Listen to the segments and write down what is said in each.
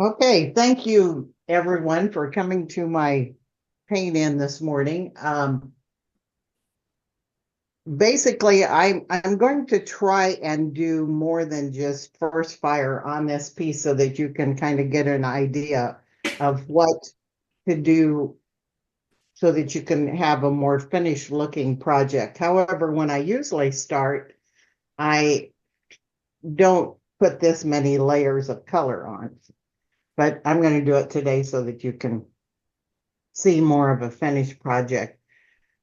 Okay, thank you everyone for coming to my paint in this morning. Basically, I'm going to try and do more than just first fire on this piece so that you can kind of get an idea of what to do so that you can have a more finished looking project. However, when I usually start, I don't put this many layers of color on, but I'm going to do it today so that you can see more of a finished project.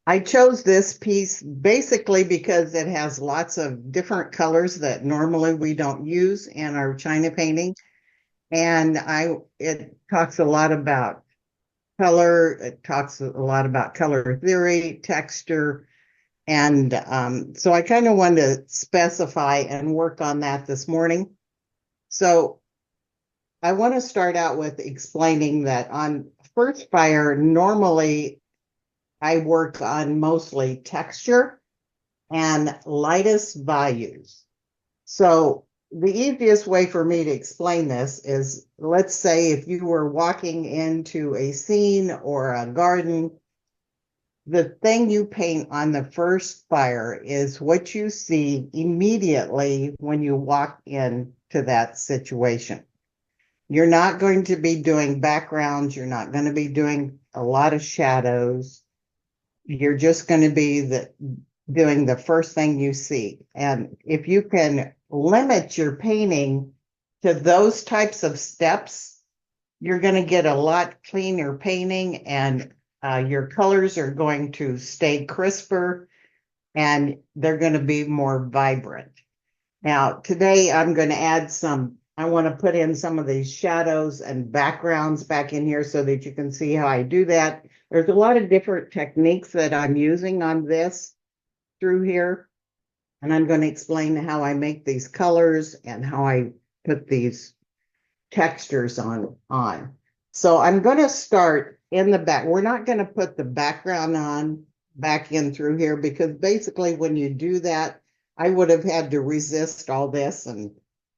I chose this piece basically because it has lots of different colors that normally we don't use in our China painting. And it talks a lot about color. It talks a lot about color theory, texture. And so I kind of wanted to specify and work on that this morning. So I want to start out with explaining that on first fire, normally I work on mostly texture and lightest values. So the easiest way for me to explain this is, let's say if you were walking into a scene or a garden, the thing you paint on the first fire is what you see immediately when you walk into that situation. You're not going to be doing backgrounds. You're not going to be doing a lot of shadows. You're just going to be doing the first thing you see. And if you can limit your painting to those types of steps, you're going to get a lot cleaner painting, and your colors are going to stay crisper and they're going to be more vibrant. Now, today I'm going to add I want to put in some of these shadows and backgrounds back in here so that you can see how I do that. There's a lot of different techniques that I'm using on this through here. And I'm going to explain how I make these colors and how I put these textures on. So I'm going to start in the back. We're not going to put the background on back in through here because basically when you do that, I would have had to resist all this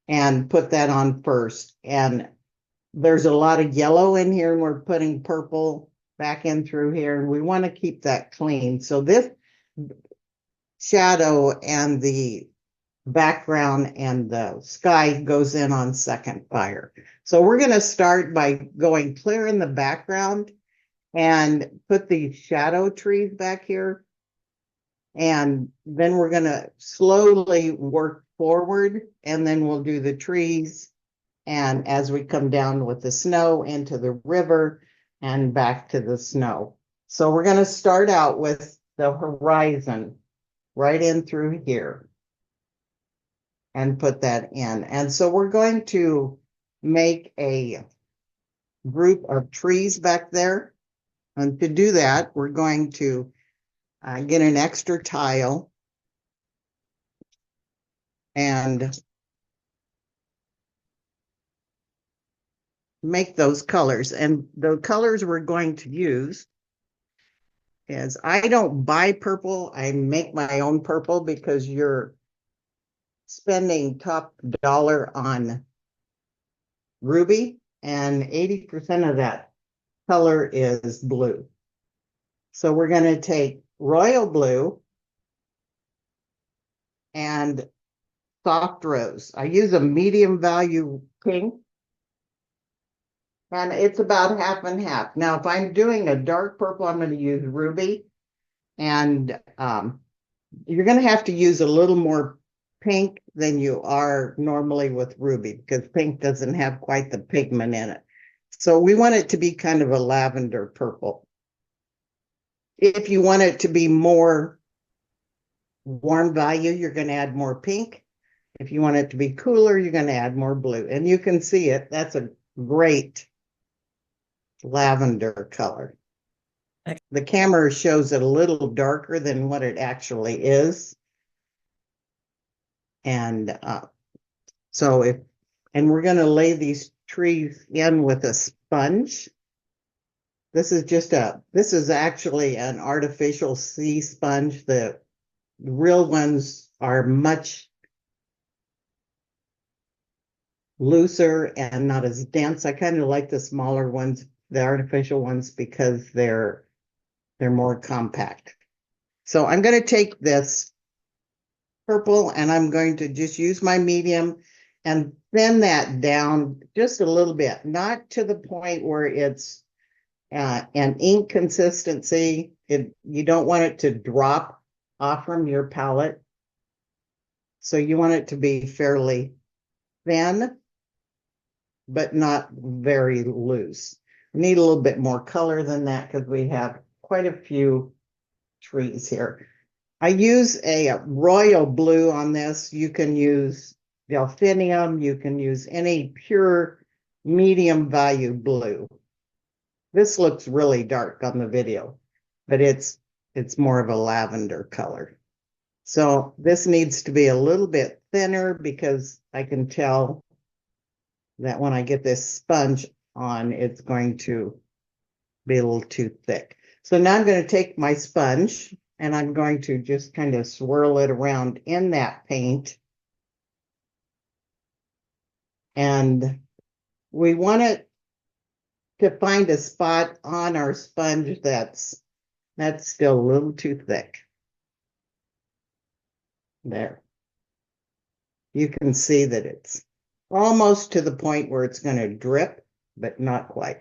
and put that on first. And there's a lot of yellow in here, and we're putting purple back in through here, and we want to keep that clean. So this shadow and the background and the sky goes in on second fire. So we're going to start by going clear in the background and put these shadow trees back here. And then we're going to slowly work forward, and then we'll do the trees. And as we come down with the snow into the river and back to the snow. So we're going to start out with the horizon right in through here and put that in. And so we're going to make a group of trees back there. And to do that, we're going to get an extra tile and make those colors. And the colors we're going to use is, I don't buy purple. I make my own purple because you're spending top dollar on ruby, and 80% of that color is blue. So we're going to take royal blue and soft rose. I use a medium value pink, and it's about half and half. Now, if I'm doing a dark purple, I'm going to use ruby, and you're going to have to use a little more pink than you are normally with ruby because pink doesn't have quite the pigment in it. So we want it to be kind of a lavender purple. If you want it to be more warm value, you're going to add more pink. If you want it to be cooler, you're going to add more blue. And you can see it. That's a great lavender color. The camera shows it a little darker than what it actually is. And we're going to lay these trees in with a sponge. This is actually an artificial sea sponge. The real ones are much looser and not as dense. I kind of like the smaller ones, the artificial ones, because they're more compact. So I'm going to take this purple and I'm going to just use my medium and thin that down just a little bit, not to the point where it's an ink consistency. You don't want it to drop off from your palette. So you want it to be fairly thin, but not very loose. We need a little bit more color than that because we have quite a few trees here. I use a royal blue on this. You can use delphinium. You can use any pure medium value blue. This looks really dark on the video, but it's more of a lavender color. So this needs to be a little bit thinner because I can tell that when I get this sponge on, it's going to be a little too thick. So now I'm going to take my sponge and I'm going to just kind of swirl it around in that paint. And we want it to find a spot on our sponge that's still a little too thick. There. You can see that it's almost to the point where it's going to drip, but not quite.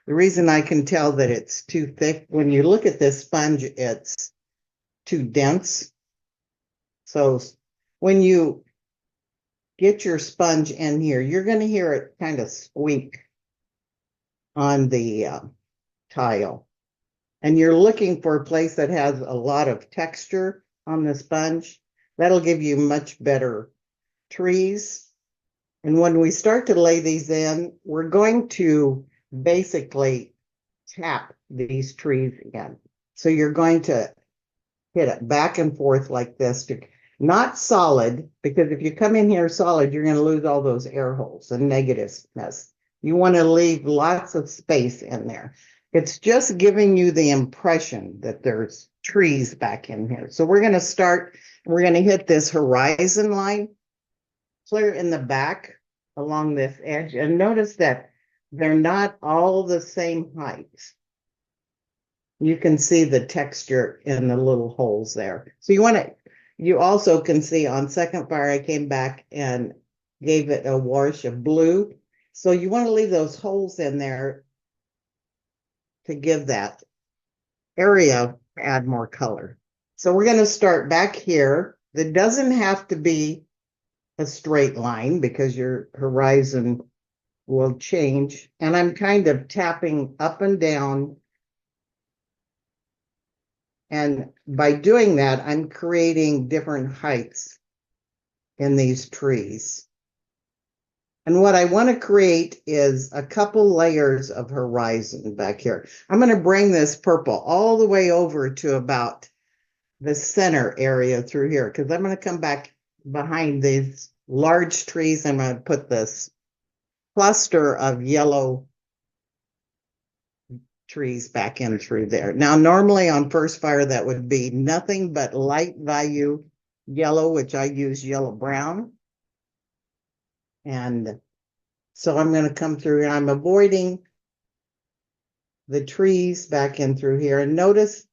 The reason I can tell that it's too thick, when you look at this sponge, it's too dense. So when you get your sponge in here, you're going to hear it kind of squeak on the tile. And you're looking for a place that has a lot of texture on the sponge. That'll give you much better trees. And when we start to lay these in, we're going to basically tap these trees again. So you're going to hit it back and forth like this, to not solid, because if you come in here solid, you're going to lose all those air holes and negativeness. You want to leave lots of space in there. It's just giving you the impression that there's trees back in here. So we're going to start, we're going to hit this horizon line clear in the back along this edge. And notice that they're not all the same height. You can see the texture in the little holes there. So you also can see on second fire, I came back and gave it a wash of blue. So you want to leave those holes in there to give that area, add more color. So we're going to start back here. That doesn't have to be a straight line because your horizon will change. And I'm kind of tapping up and down. And by doing that, I'm creating different heights in these trees. And what I want to create is a couple layers of horizon back here. I'm going to bring this purple all the way over to about the center area through here, because I'm going to come back behind these large trees. I'm going to put this cluster of yellow trees back in through there. Now, normally on first fire, that would be nothing but light value yellow, which I use yellow brown. And so I'm going to come through and I'm avoiding the trees back in through here. And notice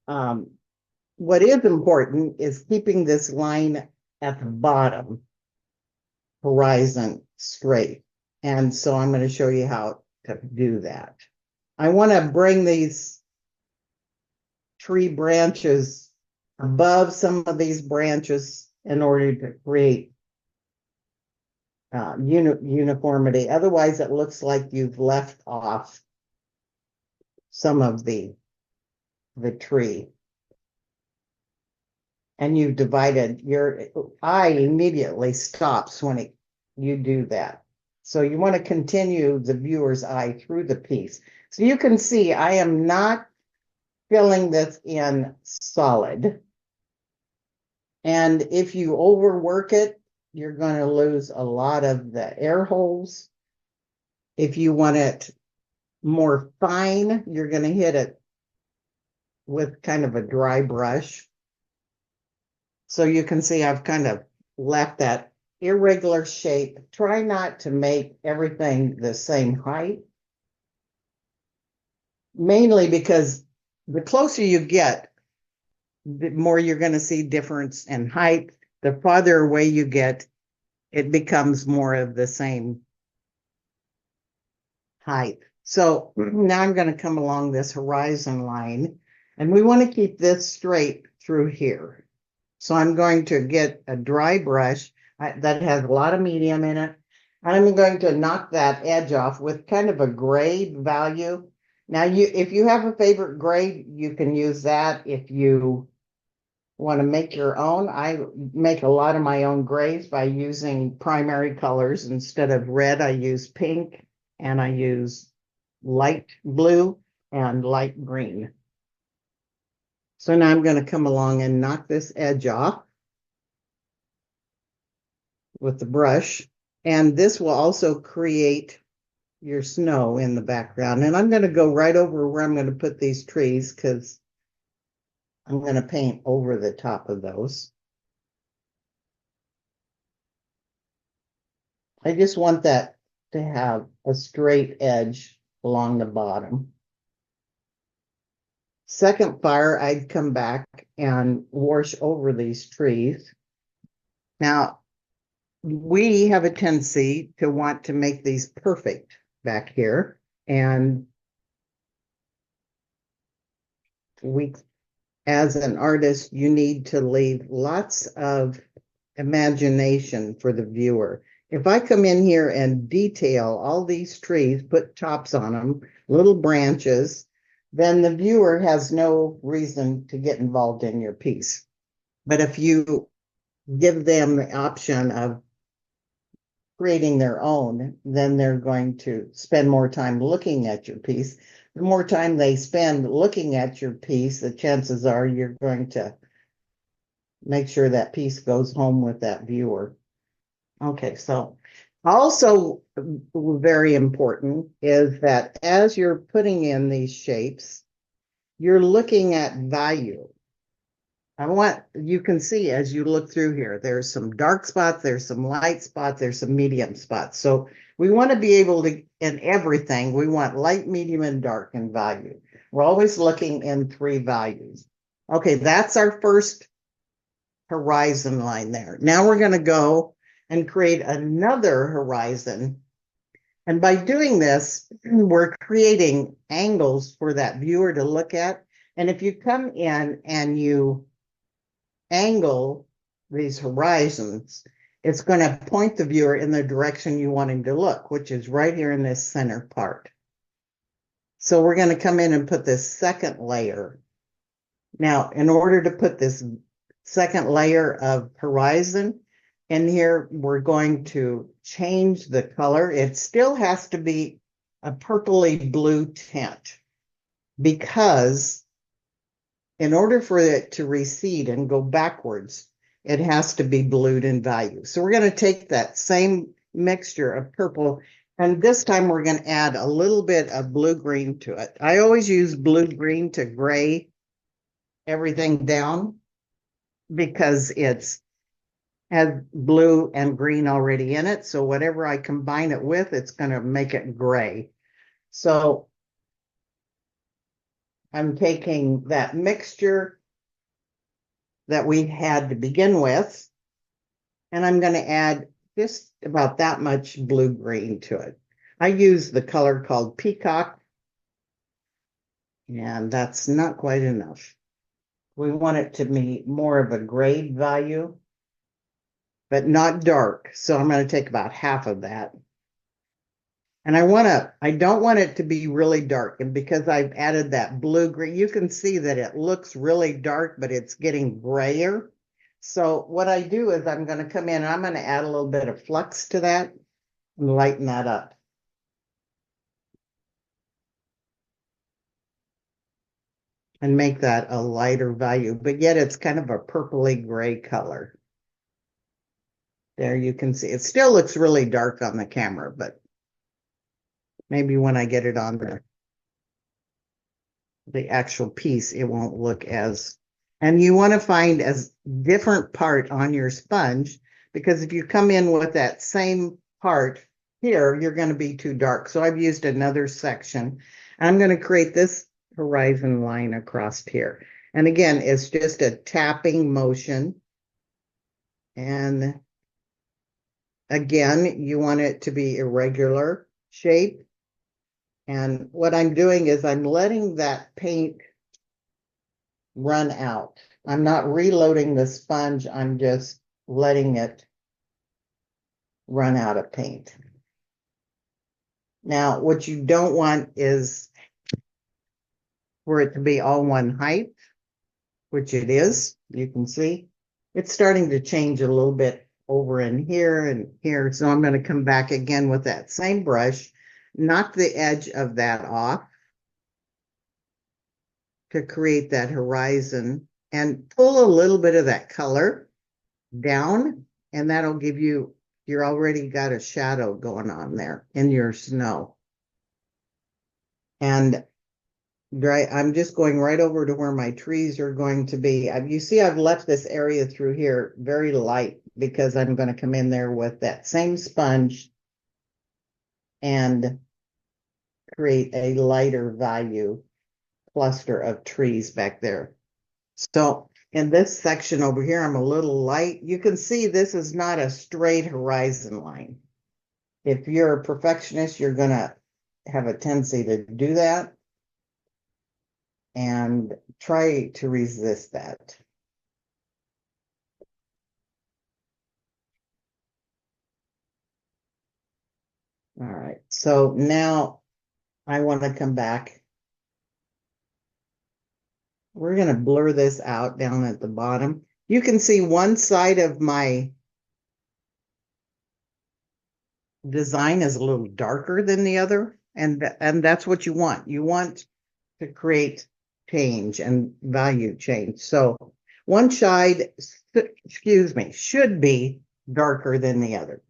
what is important is keeping this line at the bottom horizon straight. And so I'm going to show you how to do that. I want to bring these tree branches above some of these branches in order to create uniformity. Otherwise, it looks like you've left off some of the tree. And you've divided, your eye immediately stops when you do that. So you want to continue the viewer's eye through the piece. So you can see I am not filling this in solid. And if you overwork it, you're going to lose a lot of the air holes. If you want it more fine, you're going to hit it with kind of a dry brush. So you can see I've kind of left that irregular shape. Try not to make everything the same height. Mainly because the closer you get, the more you're going to see difference in height. The farther away you get, it becomes more of the same height. So now I'm going to come along this horizon line, and we want to keep this straight through here. So I'm going to get a dry brush that has a lot of medium in it. And I'm going to knock that edge off with kind of a gray value. Now, if you have a favorite gray, you can use that. If you want to make your own, I make a lot of my own grays by using primary colors. Instead of red, I use pink, and I use light blue and light green. So now I'm going to come along and knock this edge off with the brush. And this will also create your snow in the background. And I'm going to go right over where I'm going to put these trees because I'm going to paint over the top of those. I just want that to have a straight edge along the bottom. Second fire, I'd come back and wash over these trees. Now, we have a tendency to want to make these perfect back here. And we, as an artist, you need to leave lots of imagination for the viewer. If I come in here and detail all these trees, put tops on them, little branches, then the viewer has no reason to get involved in your piece. But if you give them the option of creating their own, then they're going to spend more time looking at your piece. The more time they spend looking at your piece, the chances are you're going to make sure that piece goes home with that viewer. Okay, so also very important is that as you're putting in these shapes, you're looking at value. You can see as you look through here, there's some dark spots, there's some light spots, there's some medium spots. So we want to be able to, in everything, we want light, medium, and dark in value. We're always looking in 3 values. Okay, that's our first horizon line there. Now we're going to go and create another horizon. And by doing this, we're creating angles for that viewer to look at. And if you come in and you angle these horizons, it's going to point the viewer in the direction you want him to look, which is right here in this center part. So we're going to come in and put this second layer. Now, in order to put this second layer of horizon in here, we're going to change the color. It still has to be a purpley blue tint because in order for it to recede and go backwards, it has to be blued in value. So we're going to take that same mixture of purple, and this time we're going to add a little bit of blue-green to it. I always use blue-green to gray everything down because it's has blue and green already in it. So whatever I combine it with, it's going to make it gray. So I'm taking that mixture that we had to begin with, and I'm going to add just about that much blue-green to it. I use the color called Peacock, and that's not quite enough. We want it to be more of a gray value, but not dark. So I'm going to take about half of that. And I don't want it to be really dark. And because I've added that blue-green, you can see that it looks really dark, but it's getting grayer. So what I do is I'm going to come in and I'm going to add a little bit of flux to that and lighten that up. And make that a lighter value, but yet it's kind of a purpley gray color. There you can see, it still looks really dark on the camera, but maybe when I get it on the actual piece, it won't look as, and you want to find a different part on your sponge because if you come in with that same part here, you're going to be too dark. So I've used another section. I'm going to create this horizon line across here. And again, it's just a tapping motion. And again, you want it to be irregular shape. And what I'm doing is I'm letting that paint run out. I'm not reloading the sponge. I'm just letting it run out of paint. Now, what you don't want is for it to be all one height, which it is. You can see it's starting to change a little bit over in here and here. So I'm going to come back again with that same brush, knock the edge of that off to create that horizon and pull a little bit of that color down, and that'll give you, you're already got a shadow going on there in your snow. And I'm just going right over to where my trees are going to be. You see, I've left this area through here very light because I'm going to come in there with that same sponge and create a lighter value cluster of trees back there. So in this section over here, I'm a little light. You can see this is not a straight horizon line. If you're a perfectionist, you're going to have a tendency to do that. And try to resist that. All right, so now I want to come back. We're going to blur this out down at the bottom. You can see one side of my design is a little darker than the other, and that's what you want. You want to create change and value change. So one side, excuse me, should be darker than the other,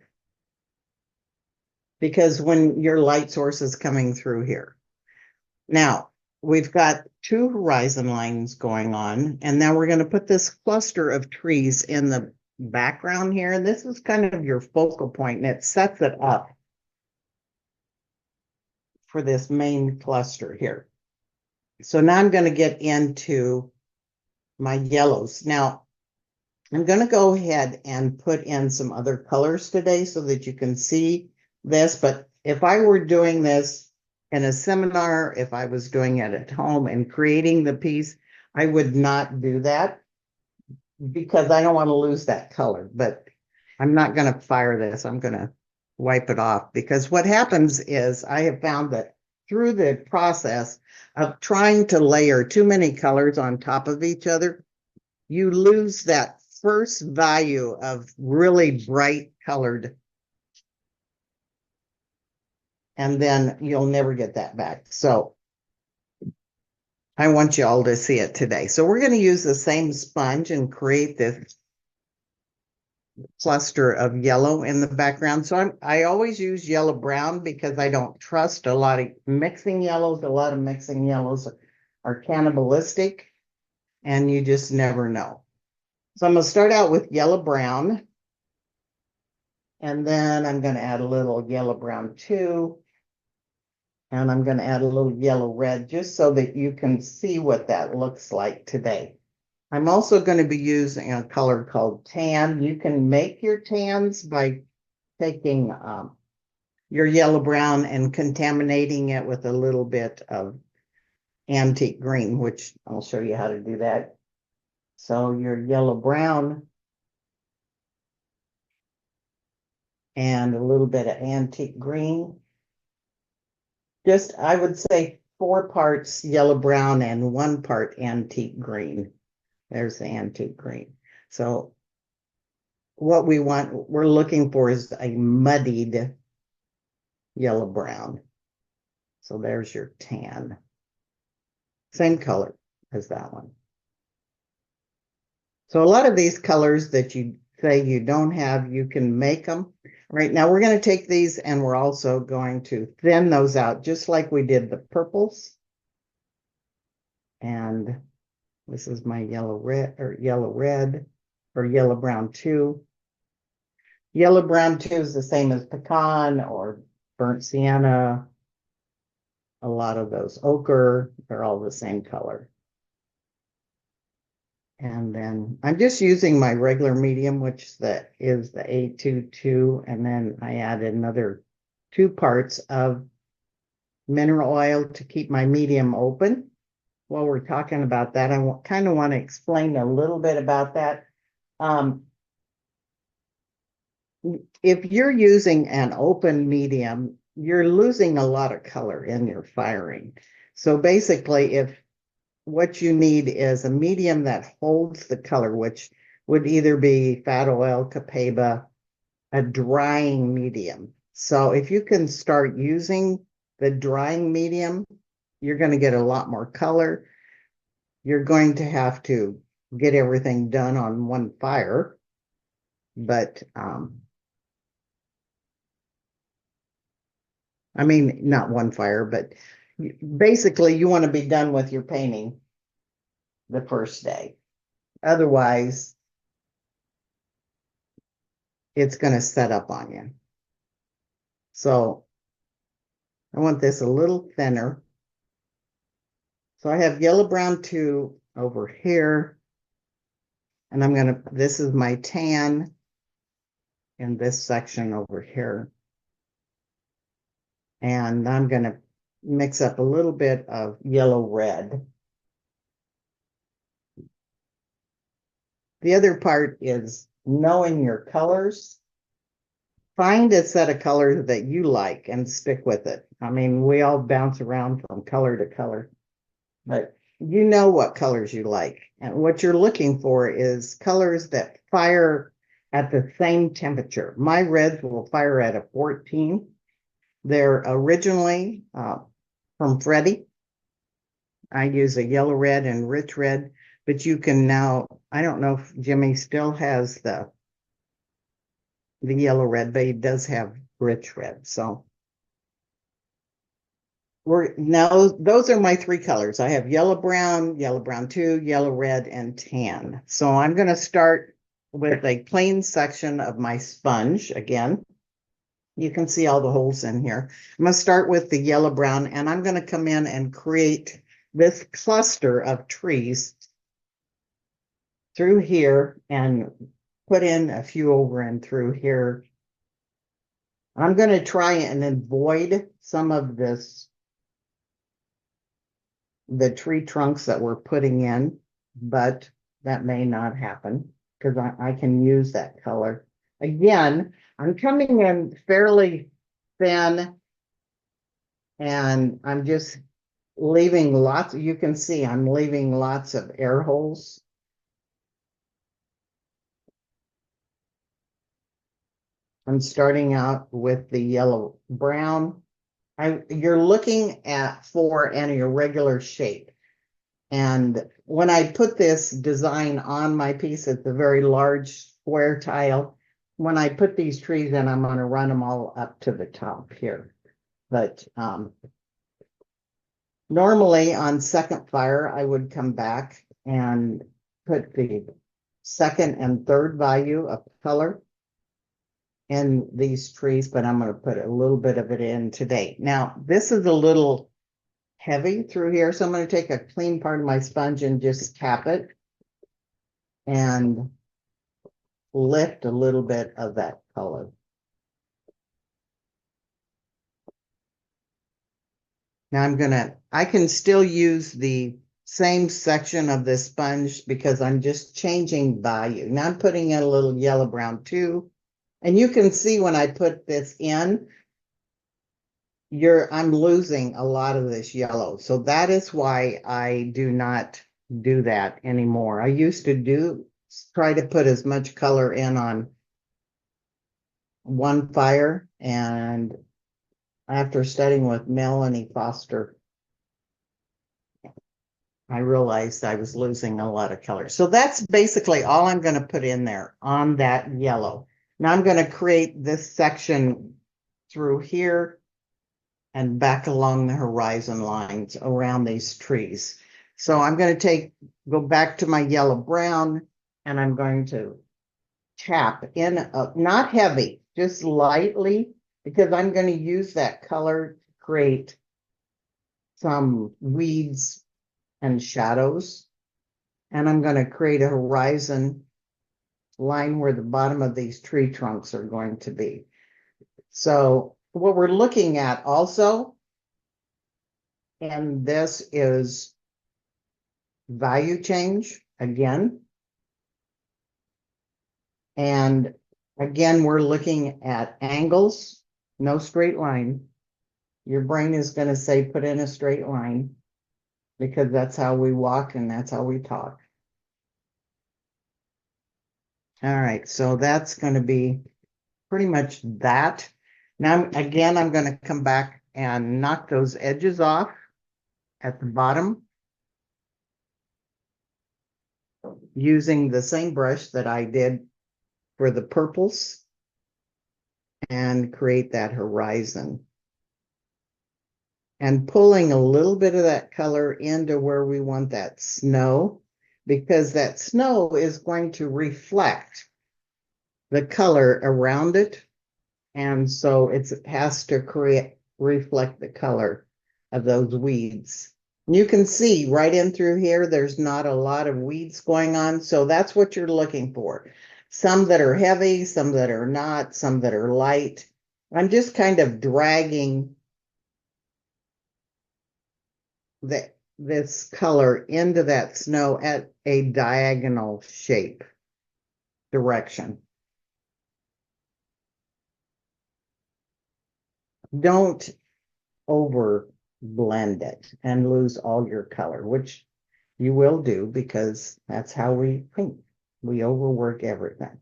because when your light source is coming through here. Now, we've got two horizon lines going on, and now we're going to put this cluster of trees in the background here. And this is kind of your focal point, and it sets it up for this main cluster here. So now I'm going to get into my yellows. Now, I'm going to go ahead and put in some other colors today so that you can see this. But if I were doing this in a seminar, if I was doing it at home and creating the piece, I would not do that because I don't want to lose that color. But I'm not going to fire this. I'm going to wipe it off, because what happens is I have found that through the process of trying to layer too many colors on top of each other, you lose that first value of really bright colored, and then you'll never get that back. So I want you all to see it today. So we're going to use the same sponge and create this cluster of yellow in the background. So I always use yellow brown because I don't trust a lot of mixing yellows. A lot of mixing yellows are cannibalistic, and you just never know. So I'm going to start out with yellow brown, and then I'm going to add a little yellow brown too. And I'm going to add a little yellow red just so that you can see what that looks like today. I'm also going to be using a color called tan. You can make your tans by taking your yellow brown and contaminating it with a little bit of antique green, which I'll show you how to do that. So your yellow brown and a little bit of antique green. Just, I would say 4 parts yellow brown and 1 part antique green. There's the antique green. So what we're looking for is a muddied yellow brown. So there's your tan. Same color as that one. So a lot of these colors that you say you don't have, you can make them. Right now we're going to take these and we're also going to thin those out just like we did the purples. And this is my yellow red or yellow brown too. Yellow brown 2 is the same as pecan or burnt sienna. A lot of those ochre, they're all the same color. And then I'm just using my regular medium, which is the A22, and then I added another 2 parts of mineral oil to keep my medium open. While we're talking about that, I kind of want to explain a little bit about that. If you're using an open medium, you're losing a lot of color in your firing. So basically, if what you need is a medium that holds the color, which would either be fat oil, copaiba, a drying medium. So if you can start using the drying medium, you're going to get a lot more color. You're going to have to get everything done on one fire, but I mean, not one fire, but basically you want to be done with your painting the first day. Otherwise, it's going to set up on you. So I want this a little thinner. So I have yellow brown 2 over here. And this is my tan in this section over here. And I'm going to mix up a little bit of yellow red. The other part is knowing your colors. Find a set of colors that you like and stick with it. I mean, we all bounce around from color to color, but you know what colors you like. And what you're looking for is colors that fire at the same temperature. My reds will fire at a 14. They're originally from Freddie. I use a yellow red and rich red, but you can now, I don't know if Jimmy still has the yellow red, but he does have rich red. So those are my 3 colors. I have yellow brown 2, yellow red, and tan. So I'm going to start with a plain section of my sponge. Again, you can see all the holes in here. I'm going to start with the yellow brown, and I'm going to come in and create this cluster of trees through here and put in a few over and through here. I'm going to try and avoid some of the tree trunks that we're putting in, but that may not happen because I can use that color. Again, I'm coming in fairly thin and I'm just leaving lots. You can see I'm leaving lots of air holes. I'm starting out with the yellow brown. You're looking for an irregular shape. And when I put this design on my piece, it's a very large square tile. When I put these trees in, I'm going to run them all up to the top here. But normally on second fire, I would come back and put the second and third value of color in these trees, but I'm going to put a little bit of it in today. Now, this is a little heavy through here, so I'm going to take a clean part of my sponge and just tap it and lift a little bit of that color. Now I can still use the same section of the sponge because I'm just changing value. Now I'm putting in a little yellow brown too. And you can see when I put this in, I'm losing a lot of this yellow. So that is why I do not do that anymore. I used to try to put as much color in on one fire, and after studying with Melanie Foster, I realized I was losing a lot of color. So that's basically all I'm going to put in there on that yellow. Now I'm going to create this section through here and back along the horizon lines around these trees. So I'm going to go back to my yellow brown, and I'm going to tap in, not heavy, just lightly, because I'm going to use that color to create some weeds and shadows. And I'm going to create a horizon line where the bottom of these tree trunks are going to be. So what we're looking at also, and this is value change again. And again, we're looking at angles, no straight line. Your brain is going to say put in a straight line because that's how we walk and that's how we talk. All right, so that's going to be pretty much that. Now, again, I'm going to come back and knock those edges off at the bottom using the same brush that I did for the purples and create that horizon. And pulling a little bit of that color into where we want that snow, because that snow is going to reflect the color around it. And so it has to reflect the color of those weeds. You can see right in through here, there's not a lot of weeds going on. So that's what you're looking for. Some that are heavy, some that are not, some that are light. I'm just kind of dragging this color into that snow at a diagonal shape direction. Don't over blend it and lose all your color, which you will do because that's how we paint. We overwork everything.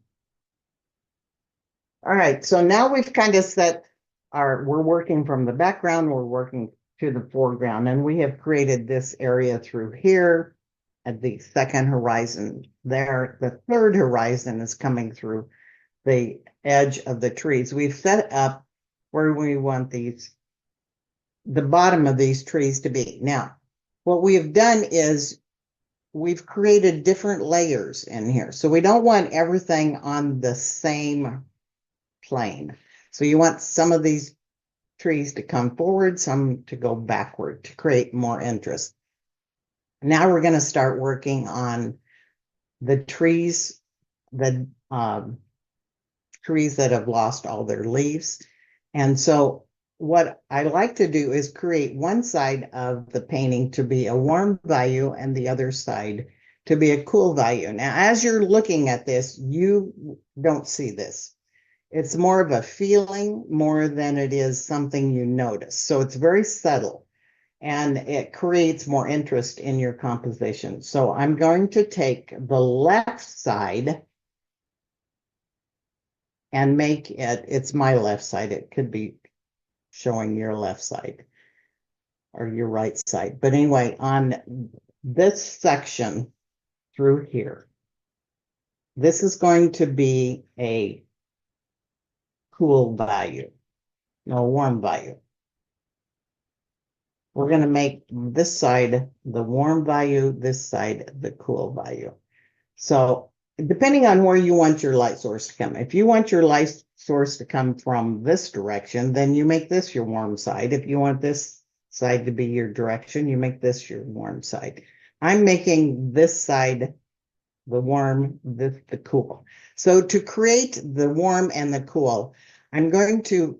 All right, so now we've kind of we're working from the background, we're working to the foreground, and we have created this area through here at the second horizon there. The third horizon is coming through the edge of the trees. We've set up where we want the bottom of these trees to be. Now, what we have done is we've created different layers in here. So we don't want everything on the same plane. So you want some of these trees to come forward, some to go backward to create more interest. Now we're going to start working on the trees, the trees that have lost all their leaves. And so what I like to do is create one side of the painting to be a warm value and the other side to be a cool value. Now, as you're looking at this, you don't see this. It's more of a feeling more than it is something you notice. So it's very subtle and it creates more interest in your composition. So I'm going to take the left side and make it's my left side. It could be showing your left side or your right side. But anyway, on this section through here, this is going to be a cool value, no warm value. We're going to make this side the warm value, this side the cool value. So depending on where you want your light source to come, if you want your light source to come from this direction, then you make this your warm side. If you want this side to be your direction, you make this your warm side. I'm making this side the warm, this the cool. So to create the warm and the cool, I'm going to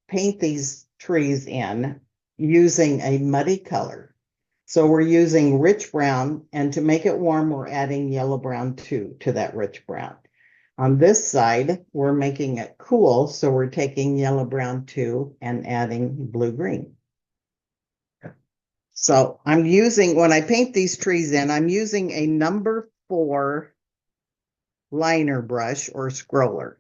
paint these trees in using a muddy color. So we're using rich brown, and to make it warm, we're adding yellow brown too to that rich brown. On this side, we're making it cool, so we're taking yellow brown too and adding blue green. So I'm using, when I paint these trees in, I'm using a number 4 liner brush or scroller.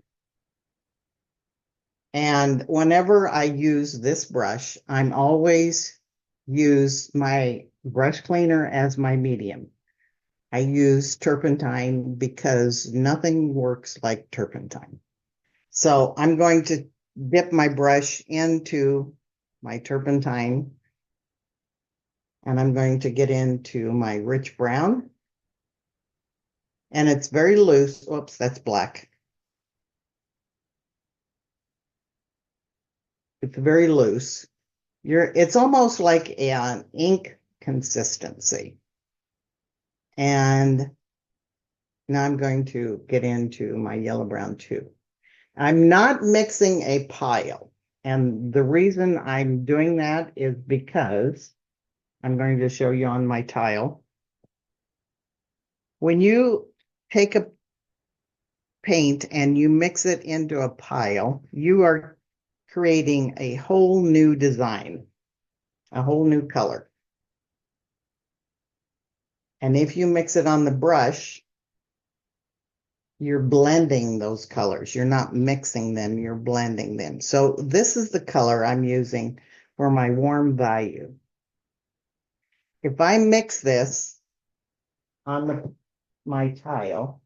And whenever I use this brush, I'm always use my brush cleaner as my medium. I use turpentine because nothing works like turpentine. So I'm going to dip my brush into my turpentine and I'm going to get into my rich brown. And it's very loose. Oops, that's black. It's very loose. It's almost like an ink consistency. And now I'm going to get into my yellow brown too. I'm not mixing a pile. And the reason I'm doing that is because I'm going to show you on my tile. When you take a paint and you mix it into a pile, you are creating a whole new design, a whole new color. And if you mix it on the brush, you're blending those colors. You're not mixing them, you're blending them. So this is the color I'm using for my warm value. If I mix this on my tile,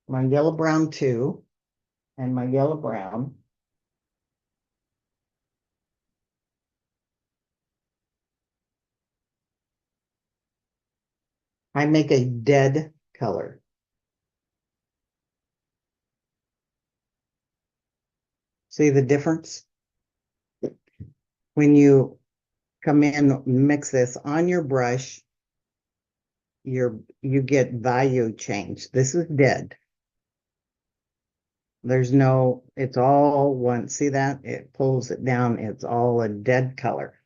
my yellow brown 2 and my yellow brown, I make a dead color. See the difference? When you come in and mix this on your brush, you get value change. This is dead. There's no, it's all one. See that? It pulls it down. It's all a dead color.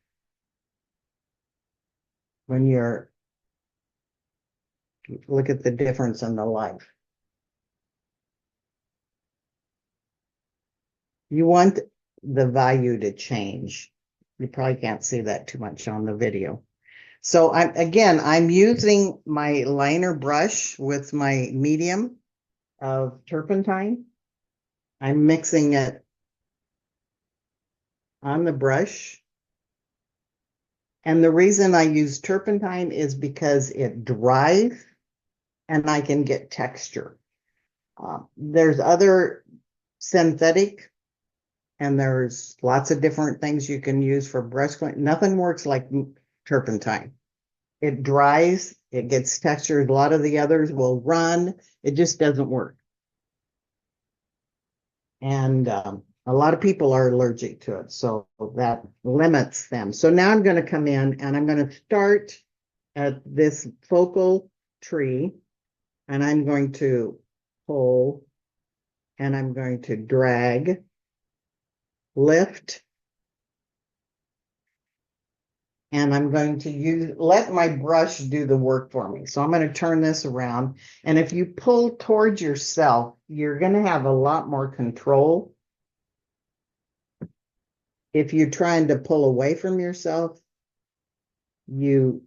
When you're, look at the difference in the light. You want the value to change. You probably can't see that too much on the video. So I'm using my liner brush with my medium of turpentine. I'm mixing it on the brush. And the reason I use turpentine is because it dries and I can get texture. There's other synthetic, and there's lots of different things you can use for brush cleaning. Nothing works like turpentine. It dries, it gets textured. A lot of the others will run. It just doesn't work. And a lot of people are allergic to it, so that limits them. So now I'm going to come in and I'm going to start at this focal tree, and I'm going to pull, and I'm going to drag, lift, and I'm going to let my brush do the work for me. So I'm going to turn this around, and if you pull towards yourself, you're going to have a lot more control. If you're trying to pull away from yourself, you're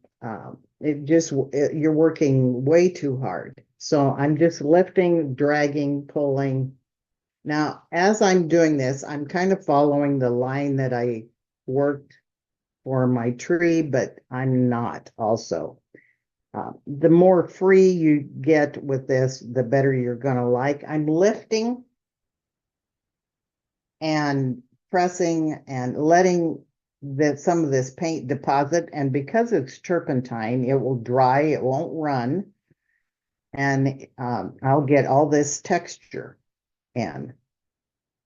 working way too hard. So I'm just lifting, dragging, pulling. Now, as I'm doing this, I'm kind of following the line that I worked for my tree, but I'm not also. The more free you get with this, the better you're going to like. I'm lifting and pressing and letting some of this paint deposit. And because it's turpentine, it will dry, it won't run. And I'll get all this texture in.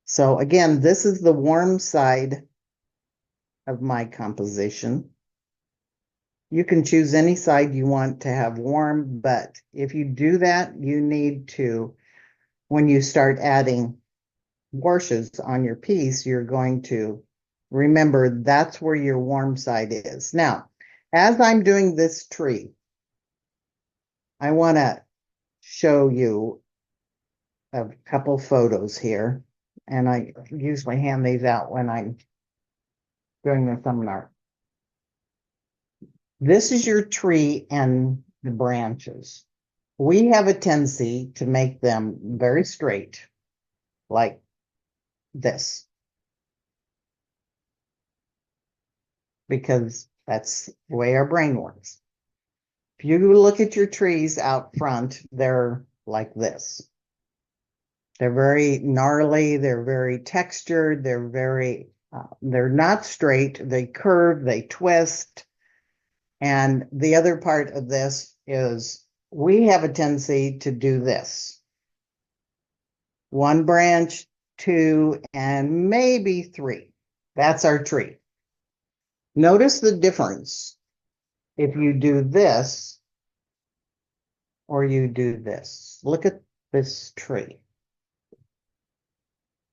So again, this is the warm side of my composition. You can choose any side you want to have warm, but if you do that, you need to, when you start adding washes on your piece, you're going to remember that's where your warm side is. Now, as I'm doing this tree, I want to show you a couple photos here, and I usually hand these out when I'm doing the seminar. This is your tree and the branches. We have a tendency to make them very straight, like this, because that's the way our brain works. If you look at your trees out front, they're like this. They're very gnarly, they're very textured, they're not straight, they curve, they twist. And the other part of this is we have a tendency to do this. One branch, 2, and maybe 3. That's our tree. Notice the difference if you do this or you do this. Look at this tree.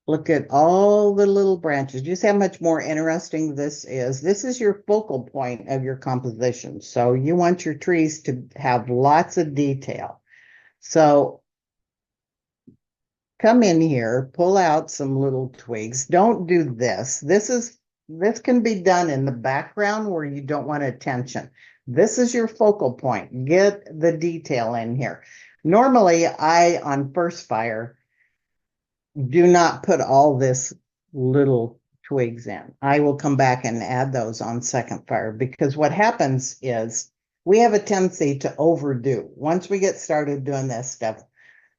Look at all the little branches. Do you see how much more interesting this is? This is your focal point of your composition. So you want your trees to have lots of detail. So come in here, pull out some little twigs. Don't do this. This can be done in the background where you don't want attention. This is your focal point. Get the detail in here. Normally, on first fire, do not put all this little twigs in. I will come back and add those on second fire, because what happens is we have a tendency to overdo. Once we get started doing this stuff,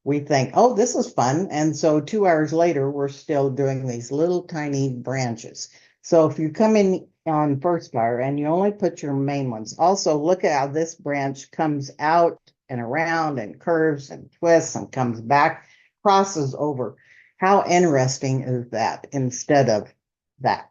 we think, oh, this is fun. And so 2 hours later, we're still doing these little tiny branches. So if you come in on first fire and you only put your main ones, also look at how this branch comes out and around and curves and twists and comes back, crosses over. How interesting is that instead of that?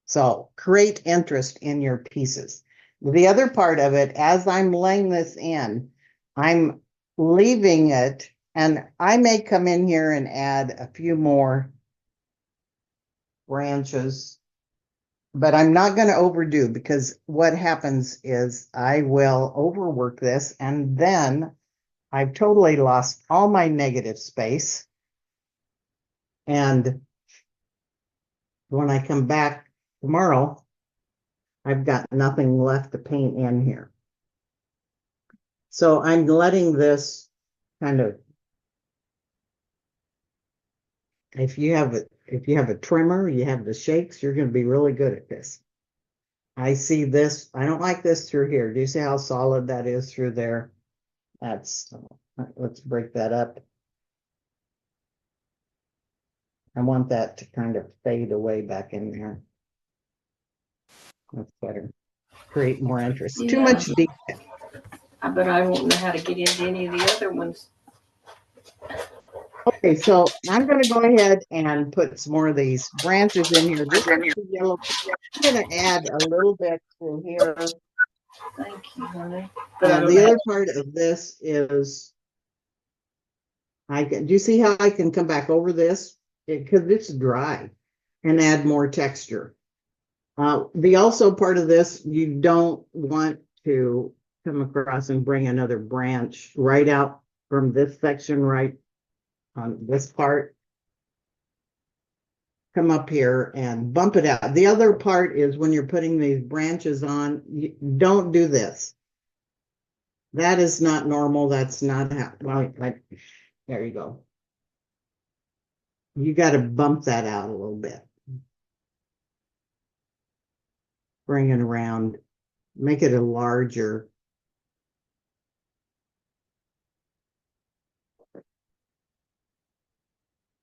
So create interest in your pieces. The other part of it, as I'm laying this in, I'm leaving it, and I may come in here and add a few more branches, but I'm not going to overdo, because what happens is I will overwork this, and then I've totally lost all my negative space. And when I come back tomorrow, I've got nothing left to paint in here. So I'm letting this kind of, if you have a trimmer, you have the shakes, you're going to be really good at this. I see this. I don't like this through here. Do you see how solid that is through there? Let's break that up. I want that to kind of fade away back in there. That's better. Create more interest. Yeah. Too much detail. But I won't know how to get into any of the other ones. Okay, so I'm going to go ahead and put some more of these branches in here. This is the yellow. I'm going to add a little bit through here. Thank you, honey. And the other part of this is, do you see how I can come back over this? Because it's dry, and add more texture. The also part of this, you don't want to come across and bring another branch right out from this section right on this part. Come up here and bump it out. The other part is when you're putting these branches on, don't do this. That is not normal. That's not how, well, there you go. You got to bump that out a little bit. Bring it around, make it a larger.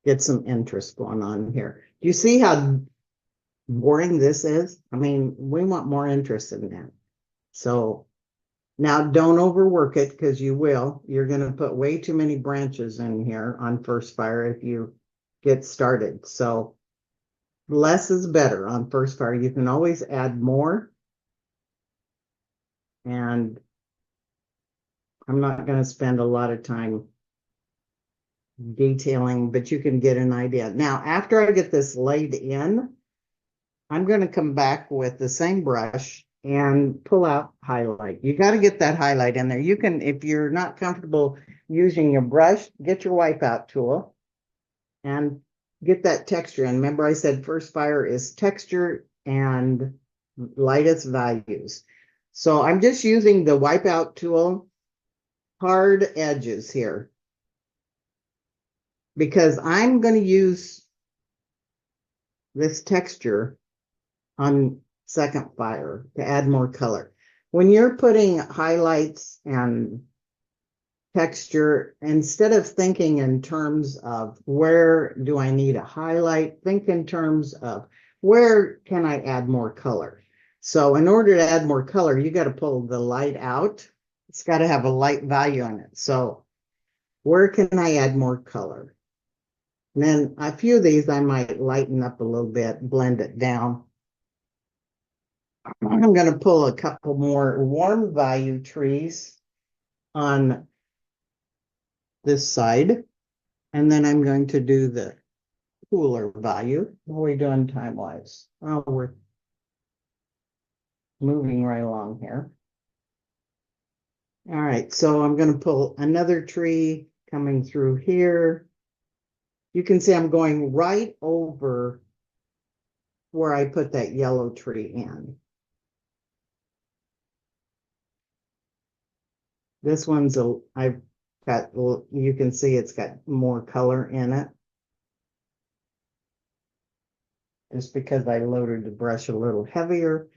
Get some interest going on here. Do you see how boring this is? I mean, we want more interest in that. So now don't overwork it, because you will. You're going to put way too many branches in here on first fire if you get started. So less is better on first fire. You can always add more. And I'm not going to spend a lot of time detailing, but you can get an idea. Now, after I get this laid in, I'm going to come back with the same brush and pull out highlight. You got to get that highlight in there. You can, if you're not comfortable using your brush, get your wipeout tool and get that texture. And remember, I said first fire is texture and lightest values. So I'm just using the wipeout tool, hard edges here, because I'm going to use this texture on second fire to add more color. When you're putting highlights and texture, instead of thinking in terms of where do I need a highlight, think in terms of where can I add more color. So in order to add more color, you got to pull the light out. It's got to have a light value on it. So where can I add more color? And then a few of these I might lighten up a little bit, blend it down. I'm going to pull a couple more warm value trees on this side. And then I'm going to do the cooler value. What are we doing time-wise? Oh, we're moving right along here. All right, so I'm going to pull another tree coming through here. You can see I'm going right over where I put that yellow tree in. This one's I've got, you can see it's got more color in it. Just because I loaded the brush a little heavier.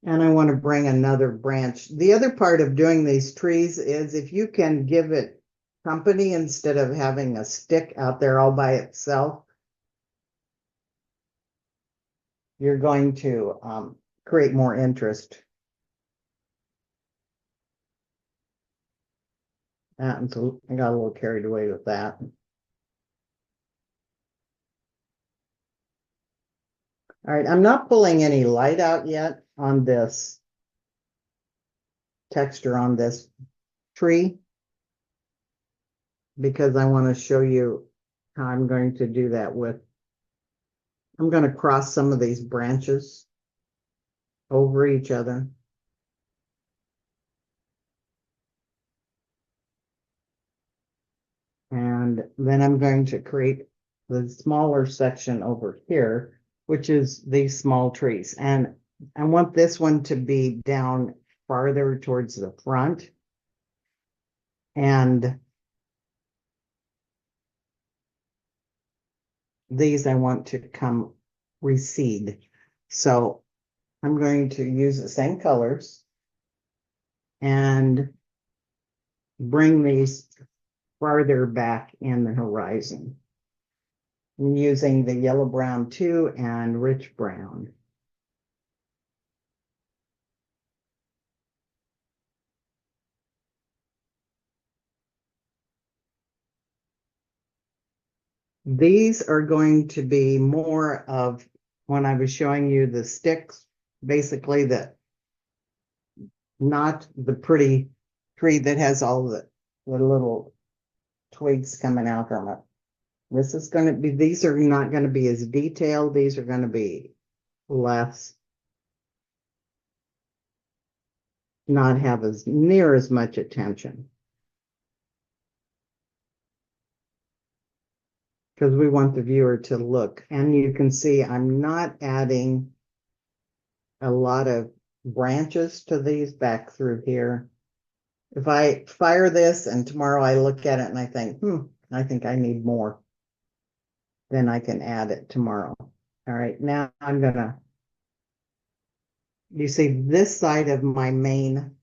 And I want to bring another branch. The other part of doing these trees is if you can give it company instead of having a stick out there all by itself, you're going to create more interest. And so I got a little carried away with that. All right, I'm not pulling any light out yet on this texture on this tree because I want to show you how I'm going to do that with, I'm going to cross some of these branches over each other. And then I'm going to create the smaller section over here, which is these small trees. And I want this one to be down farther towards the front. And these I want to come recede. So I'm going to use the same colors and bring these farther back in the horizon. I'm using the yellow brown too and rich brown. These are going to be more of when I was showing you the sticks, basically not the pretty tree that has all the little twigs coming out from it. This is going to be, these are not going to be as detailed. These are going to be less, not have as near as much attention. Because we want the viewer to look. And you can see I'm not adding a lot of branches to these back through here. If I fire this and tomorrow I look at it and I think, I think I need more, then I can add it tomorrow. All right, now I'm gonna, you see this side of my main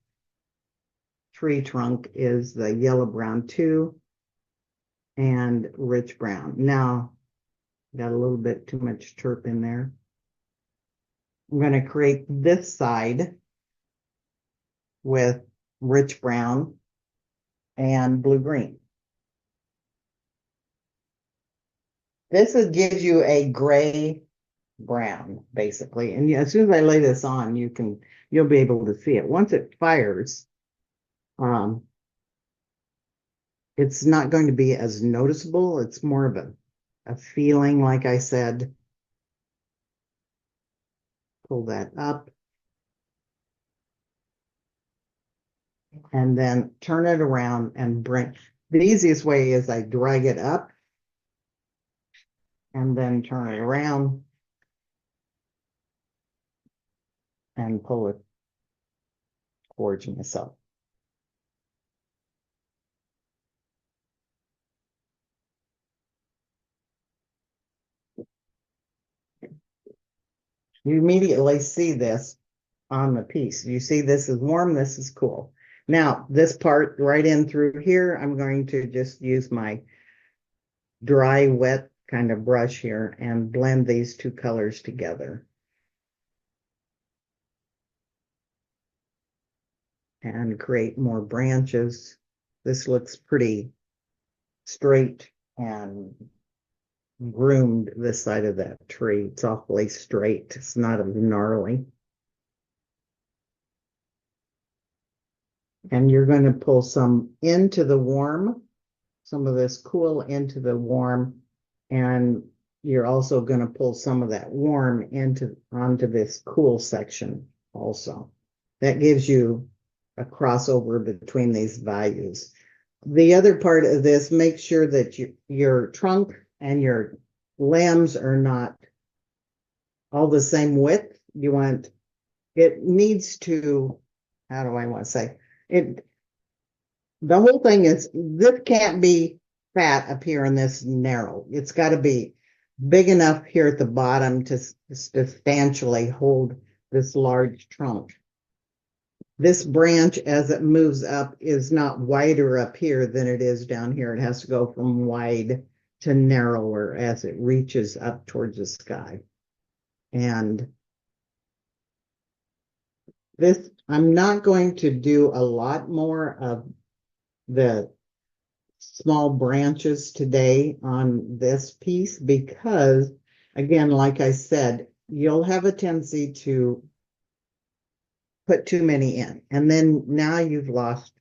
tree trunk is the yellow brown too and rich brown. Now, got a little bit too much chirp in there. I'm gonna create this side with rich brown and blue-green. Gives you a gray brown, basically. And as soon as I lay this on, you'll be able to see it. Once it fires, it's not going to be as noticeable. It's more of a feeling, like I said. Pull that up. And then turn it around and bring, the easiest way is I drag it up and then turn it around and pull it towards myself. You immediately see this on the piece. You see this is warm, this is cool. Now, this part right in through here, I'm going to just use my dry, wet kind of brush here and blend these two colors together. And create more branches. This looks pretty straight and groomed this side of that tree. It's awfully straight. It's not as gnarly. And you're going to pull some into the warm, some of this cool into the warm, and you're also going to pull some of that warm onto this cool section also. That gives you a crossover between these values. The other part of this, make sure that your trunk and your limbs are not all the same width. It needs to, how do I want to say it? The whole thing is, this can't be fat up here and this narrow. It's got to be big enough here at the bottom to substantially hold this large trunk. This branch, as it moves up, is not wider up here than it is down here. It has to go from wide to narrower as it reaches up towards the sky. And this, I'm not going to do a lot more of the small branches today on this piece because, again, like I said, you'll have a tendency to put too many in, and then now you've lost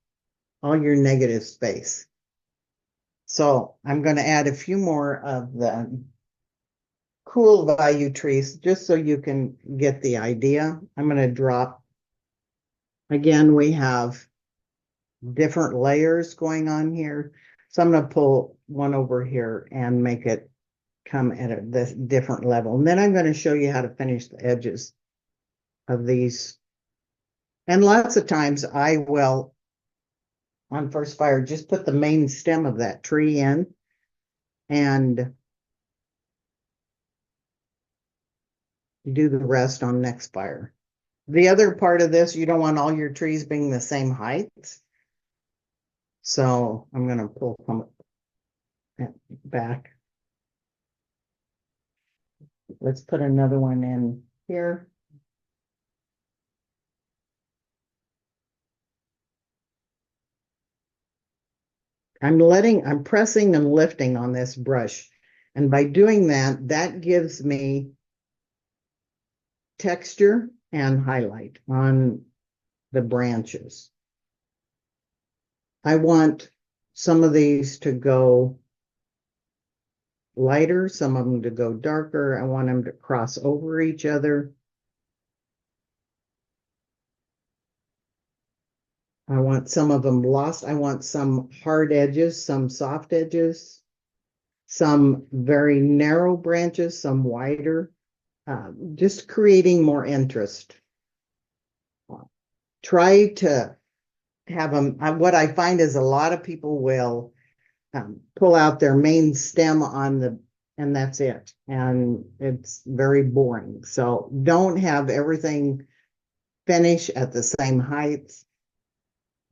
all your negative space. So I'm going to add a few more of the cool value trees just so you can get the idea. I'm going to drop, again, we have different layers going on here. So I'm going to pull one over here and make it come at this different level. And then I'm going to show you how to finish the edges of these. And lots of times I will, on first fire, just put the main stem of that tree in and do the rest on next fire. The other part of this, you don't want all your trees being the same height. So I'm going to pull some back. Let's put another one in here. I'm pressing and lifting on this brush. And by doing that, that gives me texture and highlight on the branches. I want some of these to go lighter, some of them to go darker. I want them to cross over each other. I want some of them lost. I want some hard edges, some soft edges, some very narrow branches, some wider, just creating more interest. Try to have them. What I find is a lot of people will pull out their main stem and that's it. And it's very boring. So don't have everything finish at the same height.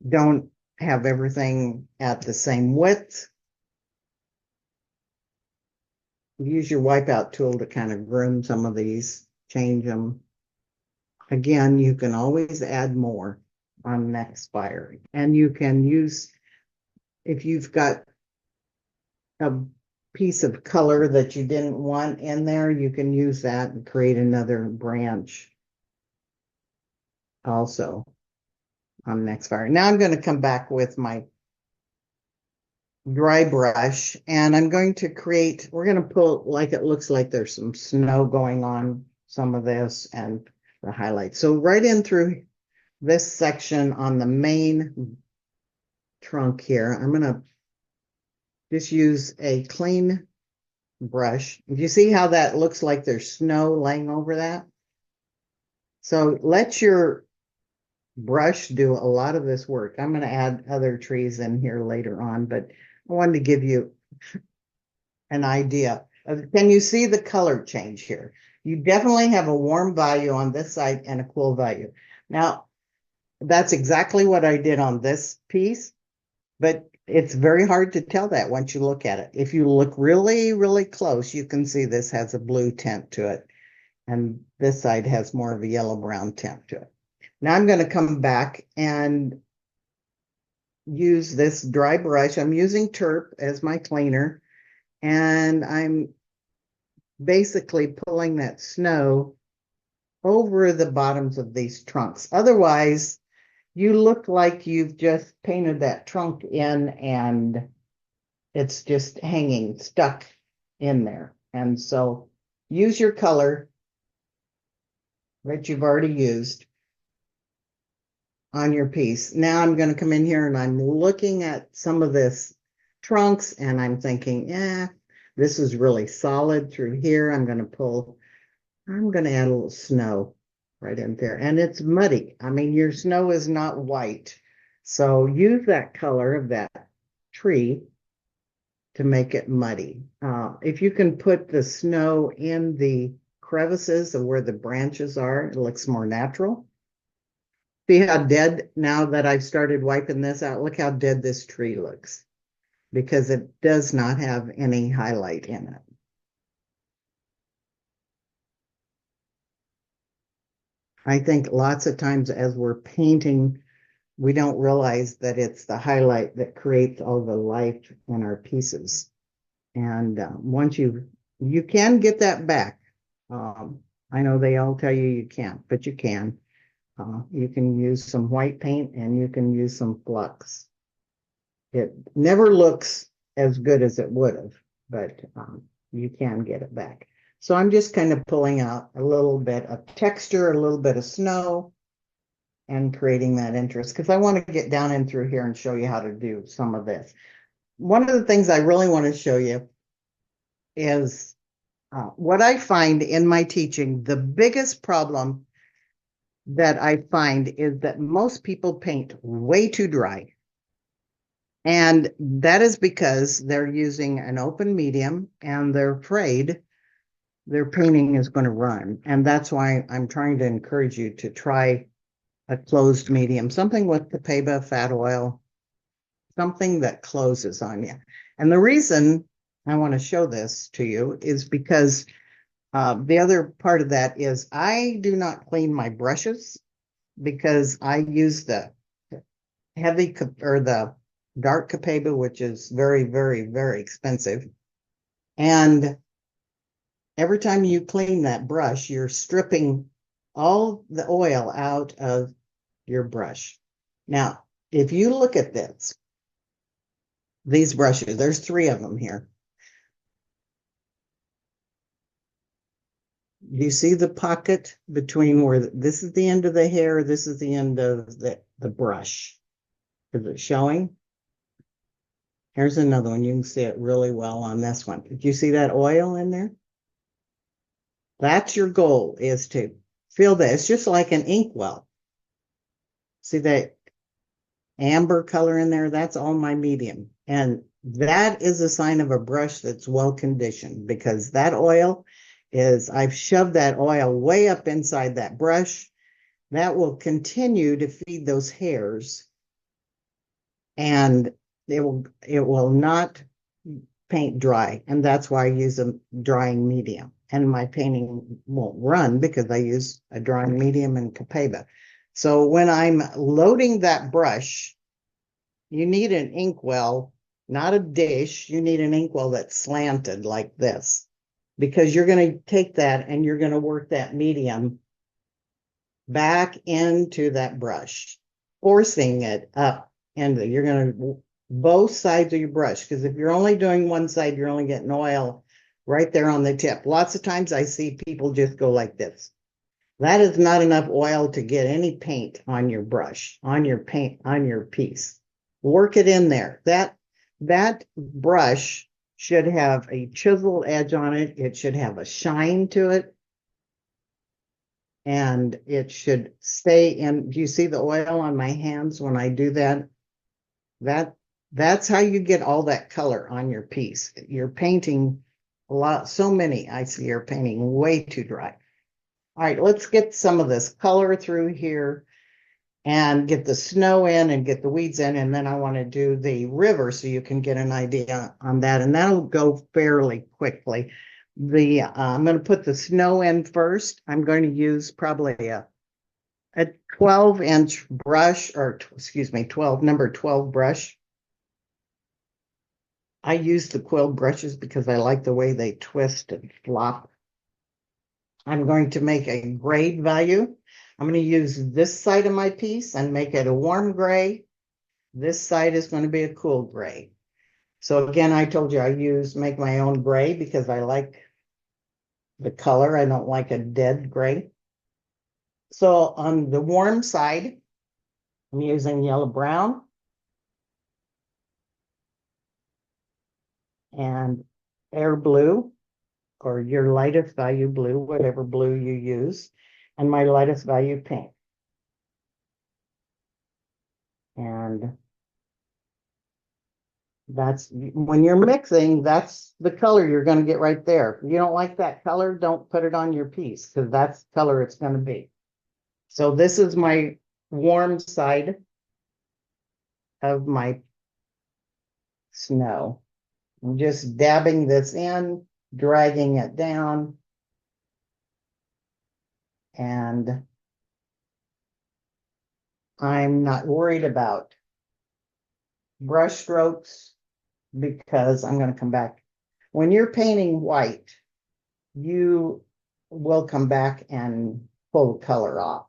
Don't have everything at the same width. Use your wipeout tool to kind of groom some of these, change them. Again, you can always add more on next fire. And you can use, if you've got a piece of color that you didn't want in there, you can use that and create another branch also on next fire. Now I'm going to come back with my dry brush and I'm going to create, we're going to pull like it looks like there's some snow going on some of this and the highlights. So right in through this section on the main trunk here, I'm going to just use a clean brush. Do you see how that looks like there's snow laying over that? So let your brush do a lot of this work. I'm going to add other trees in here later on, but I wanted to give you an idea. Can you see the color change here? You definitely have a warm value on this side and a cool value. Now, that's exactly what I did on this piece, but it's very hard to tell that once you look at it. If you look really, really close, you can see this has a blue tint to it, and this side has more of a yellow-brown tint to it. Now I'm going to come back and use this dry brush. I'm using Terp as my cleaner, and I'm basically pulling that snow over the bottoms of these trunks. Otherwise, you look like you've just painted that trunk in and it's just hanging, stuck in there. And so use your color that you've already used on your piece. Now I'm going to come in here and I'm looking at some of this trunks and I'm thinking, yeah, this is really solid through here. I'm going to add a little snow right in there. And it's muddy. I mean, your snow is not white. So use that color of that tree to make it muddy. If you can put the snow in the crevices of where the branches are, it looks more natural. See how dead, now that I've started wiping this out, look how dead this tree looks because it does not have any highlight in it. I think lots of times as we're painting, we don't realize that it's the highlight that creates all the life in our pieces. And once you can get that back. I know they all tell you you can't, but you can. You can use some white paint and you can use some flux. It never looks as good as it would have, but you can get it back. So I'm just kind of pulling out a little bit of texture, a little bit of snow, and creating that interest because I want to get down in through here and show you how to do some of this. One of the things I really want to show you is what I find in my teaching. The biggest problem that I find is that most people paint way too dry. And that is because they're using an open medium and they're afraid their painting is going to run. And that's why I'm trying to encourage you to try a closed medium, something with Capeba fat oil, something that closes on you. And the reason I want to show this to you is because the other part of that is I do not clean my brushes because I use the heavy or the dark Capeba, which is very, very, very expensive. And every time you clean that brush, you're stripping all the oil out of your brush. Now, if you look at this, these brushes, there's 3 of them here. Do you see the pocket between where this is the end of the hair, this is the end of the brush? Is it showing? Here's another one. You can see it really well on this one. Did you see that oil in there? That's your goal, is to fill that. It's just like an inkwell. See that amber color in there? That's all my medium. And that is a sign of a brush that's well conditioned because that oil is, I've shoved that oil way up inside that brush. That will continue to feed those hairs and it will not paint dry. And that's why I use a drying medium. And my painting won't run because I use a drying medium and Capeba. So when I'm loading that brush, you need an inkwell, not a dish. You need an inkwell that's slanted like this because you're going to take that and you're going to work that medium back into that brush, forcing it up. And you're going to both sides of your brush because if you're only doing one side, you're only getting oil right there on the tip. Lots of times I see people just go like this. That is not enough oil to get any paint on your brush, on your paint, on your piece. Work it in there. That brush should have a chiseled edge on it. It should have a shine to it. And it should stay in. Do you see the oil on my hands when I do that? That's how you get all that color on your piece. You're painting so many I see are painting way too dry. All right, let's get some of this color through here and get the snow in and get the weeds in. And then I want to do the river so you can get an idea on that. And that'll go fairly quickly. I'm going to put the snow in first. I'm going to use probably a 12-inch brush, or excuse me, number 12 brush. I use the quill brushes because I like the way they twist and flop I'm going to make a grade value. I'm going to use this side of my piece and make it a warm gray. This side is going to be a cool gray. So again, I told you make my own gray because I like the color. I don't like a dead gray. So on the warm side, I'm using yellow brown and air blue, or your lightest value blue, whatever blue you use, and my lightest value pink. And that's when you're mixing, that's the color you're going to get right there. If you don't like that color, don't put it on your piece because that's the color it's going to be. So this is my warm side of my snow. I'm just dabbing this in, dragging it down, and I'm not worried about brush strokes because I'm going to come back. When you're painting white, you will come back and pull the color off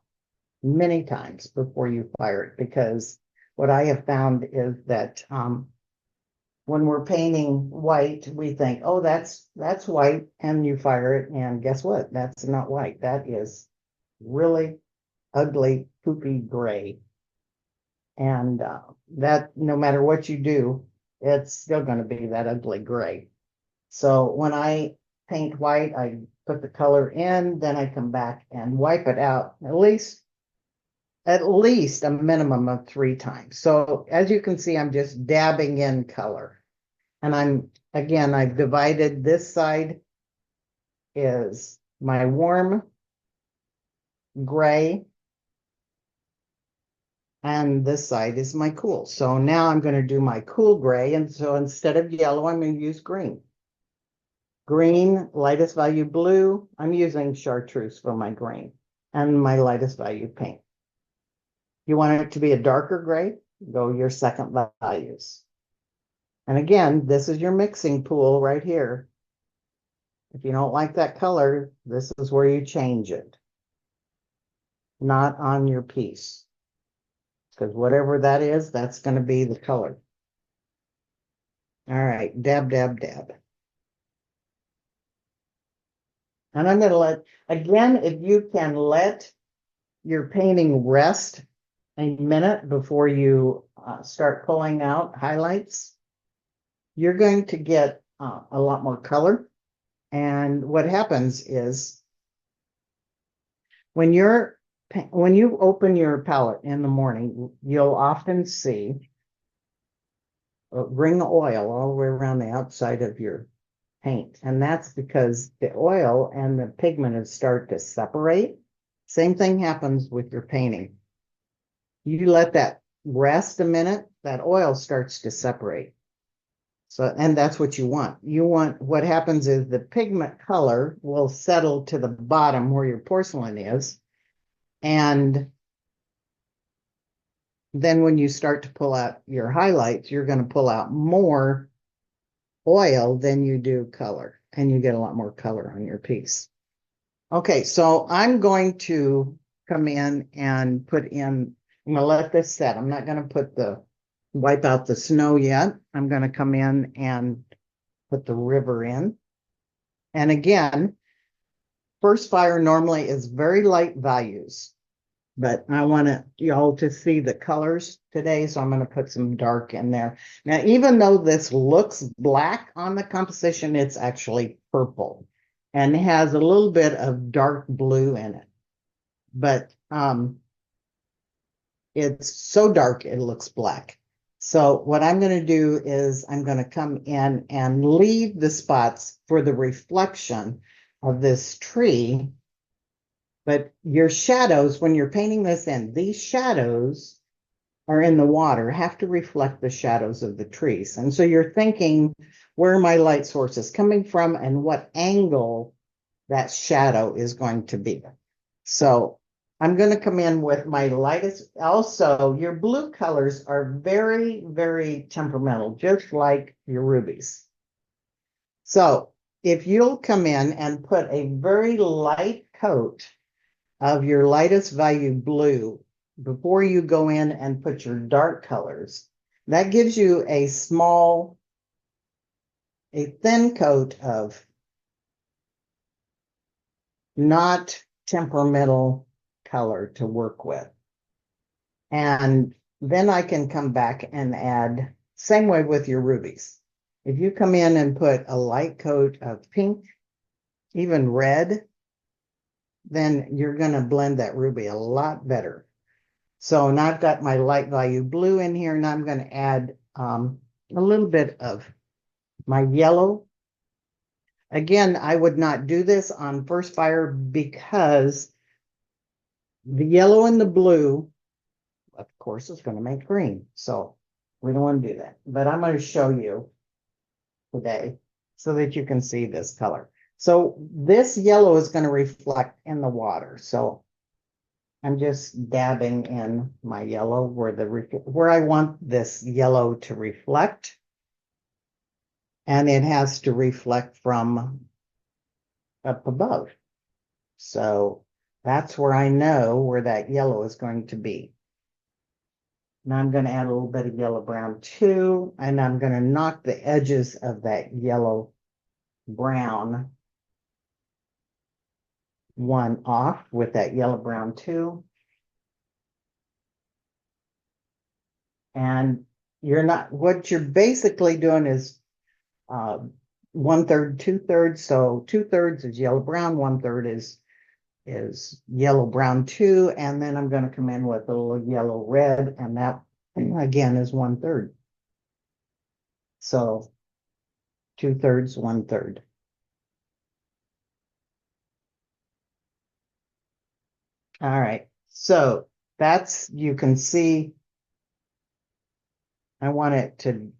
many times before you fire it, because what I have found is that when we're painting white, we think, oh, that's white, and you fire it, and guess what? That's not white. That is really ugly, poopy gray. And that, no matter what you do, it's still going to be that ugly gray. So when I paint white, I put the color in, then I come back and wipe it out at least a minimum of 3 times. So as you can see, I'm just dabbing in color. And I've divided this side is my warm gray, and this side is my cool. So now I'm going to do my cool gray. And so instead of yellow, I'm going to use green. Green, lightest value blue. I'm using chartreuse for my green, and my lightest value pink. You want it to be a darker gray, go your second values. And again, this is your mixing pool right here. If you don't like that color, this is where you change it. Not on your piece. Because whatever that is, that's going to be the color. All right, dab, dab, dab. And I'm going to again, if you can let your painting rest a minute before you start pulling out highlights, you're going to get a lot more color. And what happens is when you open your palette in the morning, you'll often see ring oil all the way around the outside of your paint. And that's because the oil and the pigment start to separate. Same thing happens with your painting. You let that rest a minute, that oil starts to separate. So, and that's what you want. What happens is the pigment color will settle to the bottom where your porcelain is. And then when you start to pull out your highlights, you're going to pull out more oil than you do color, and you get a lot more color on your piece. Okay, so I'm going to come in and I'm going to let this set. I'm not going to wipe out the snow yet. I'm going to come in and put the river in. And again, first fire normally is very light values, but I want y'all to see the colors today, so I'm going to put some dark in there. Now, even though this looks black on the composition, it's actually purple and has a little bit of dark blue in it. But it's so dark it looks black. So what I'm going to do is I'm going to come in and leave the spots for the reflection of this tree. But your shadows, when you're painting this in, these shadows are in the water, have to reflect the shadows of the trees. And so you're thinking, where are my light sources coming from and what angle that shadow is going to be. So I'm going to come in with my lightest. Also, your blue colors are very, very temperamental, just like your rubies. So if you'll come in and put a very light coat of your lightest value blue before you go in and put your dark colors. That gives you a thin coat of not temperamental color to work with. And then I can come back and add, same way with your rubies. If you come in and put a light coat of pink, even red, then you're going to blend that ruby a lot better. So now I've got my light value blue in here, and I'm going to add a little bit of my yellow. Again, I would not do this on first fire because the yellow and the blue, of course, is going to make green. So we don't want to do that. But I'm going to show you today so that you can see this color. So this yellow is going to reflect in the water. So I'm just dabbing in my yellow where I want this yellow to reflect. And it has to reflect from up above. So that's where I know where that yellow is going to be. Now I'm going to add a little bit of yellow brown too, and I'm going to knock the edges of that yellow brown one off with that yellow brown too. And what you're basically doing is 1/3, 2/3. So 2/3 is yellow brown, 1/3 is yellow brown too. And then I'm going to come in with a little yellow red, and that again is 1/3. So 2/3, 1/3. All right. So that's, you can see, I want it to,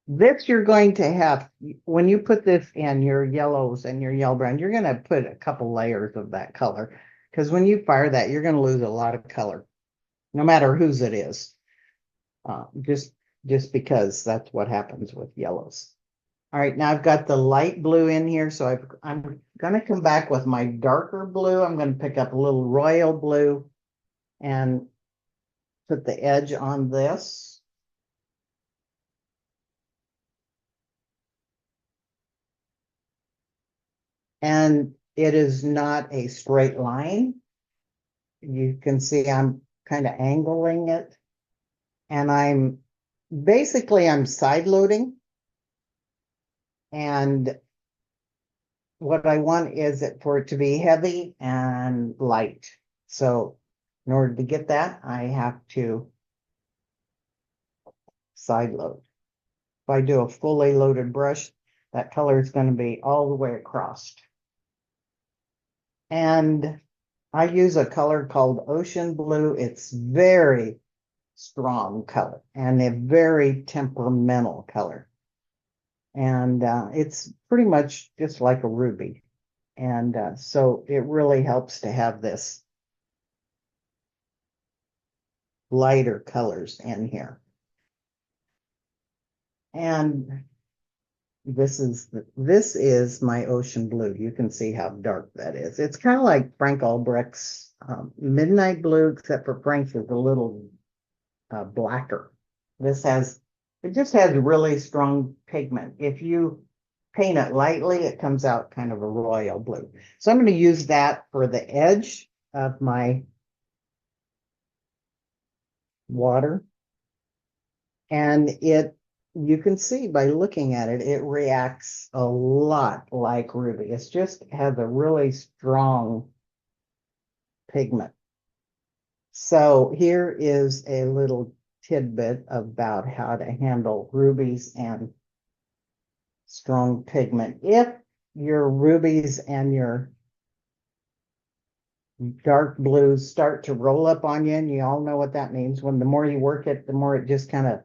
this you're going to have, when you put this in your yellows and your yellow brown, you're going to put a couple layers of that color. Because when you fire that, you're going to lose a lot of color, no matter whose it is. Just because that's what happens with yellows. All right, now I've got the light blue in here, so I'm going to come back with my darker blue. I'm going to pick up a little royal blue and put the edge on this. And it is not a straight line. You can see I'm kind of angling it. And I'm side loading. And what I want is for it to be heavy and light. So in order to get that, I have to side load. If I do a fully loaded brush, that color is going to be all the way across. And I use a color called ocean blue. It's very strong color and a very temperamental color. And it's pretty much just like a ruby. And so it really helps to have this lighter colors in here. And this is my ocean blue. You can see how dark that is. It's kind of like Frank Albrecht's midnight blue, except for Frank's is a little blacker. It just has really strong pigment. If you paint it lightly, it comes out kind of a royal blue. So I'm going to use that for the edge of my water. And you can see by looking at it, it reacts a lot like ruby. It just has a really strong pigment. So here is a little tidbit about how to handle rubies and strong pigment. If your rubies and your dark blues start to roll up on you, and you all know what that means, when the more you work it, the more it just kind of